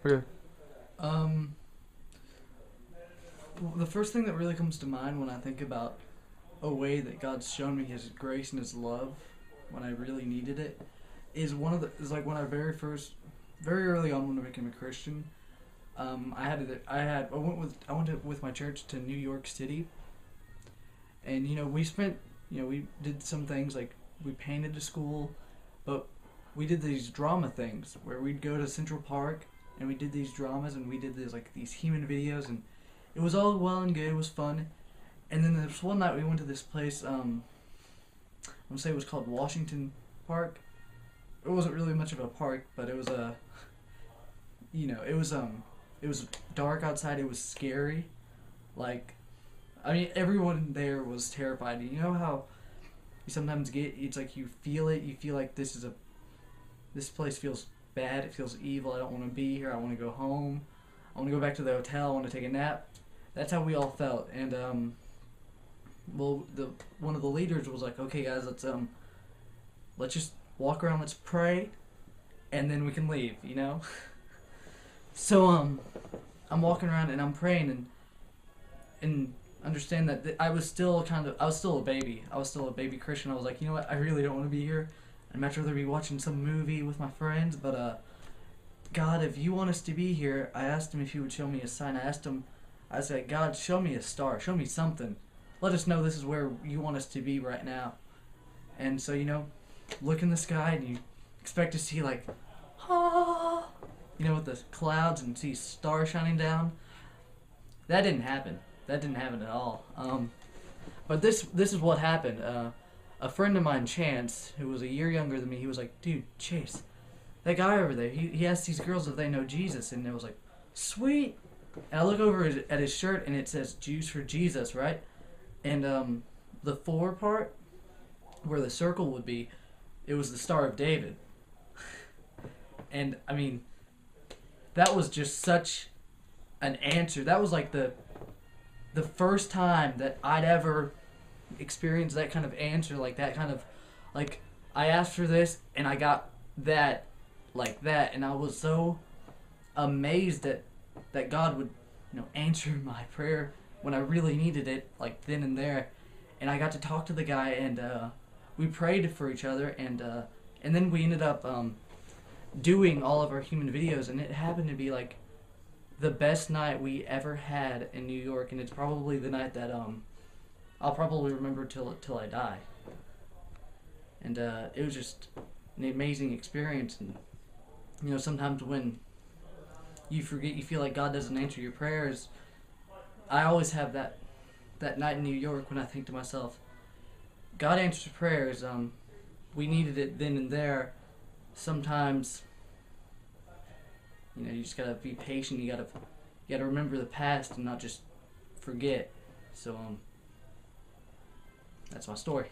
Okay. Um, the first thing that really comes to mind when I think about a way that God's shown me His grace and His love when I really needed it is like when I very early on when I became a Christian. I went with my church to New York City, and we did some things like we painted a school, but we did these drama things where we'd go to Central Park and we did these dramas and we did these human videos, and it was all well and good. It was fun. And then this one night we went to this place. I'm gonna say it was called Washington Park. It wasn't really much of a park, but it was it was dark outside. It was scary. Like, I mean, everyone there was terrified. You know how you sometimes get, it's like you feel it. You feel like this place feels bad. It feels evil. I don't want to be here. I want to go home. I want to go back to the hotel. I want to take a nap. That's how we all felt. And the one of the leaders was like, "Okay, guys, let's just walk around. Let's pray, and then we can leave." You know. So I'm walking around and I'm praying and understand that I was still a baby. I was still a baby Christian. I was like, you know what? I really don't want to be here. I'd much rather be watching some movie with my friends. But God, if you want us to be here, I asked Him if He would show me a sign. I said, God, show me a star. Show me something. Let us know this is where you want us to be right now. And so, look in the sky and you expect to see like, ah, with the clouds and see stars shining down. That didn't happen. That didn't happen at all. But this is what happened. A friend of mine, Chance, who was a year younger than me, he was like, dude, Chase, that guy over there, he asked these girls if they know Jesus, and it was like, sweet. And I look over at his shirt, and it says Jews for Jesus, right? And the for part, where the circle would be, it was the Star of David. And, I mean, that was just such an answer. That was like the first time that I'd ever experienced that kind of answer, like that kind of, like, I asked for this and I got that, like that, and I was so amazed that God would, answer my prayer when I really needed it, like then and there. And I got to talk to the guy, and we prayed for each other, and then we ended up doing all of our human videos, and it happened to be like the best night we ever had in New York, and it's probably the night that I'll probably remember till I die. And it was just an amazing experience. And sometimes when you forget, you feel like God doesn't answer your prayers. I always have that night in New York when I think to myself, God answers prayers. We needed it then and there. Sometimes, you just gotta be patient. You gotta remember the past and not just forget. So that's my story.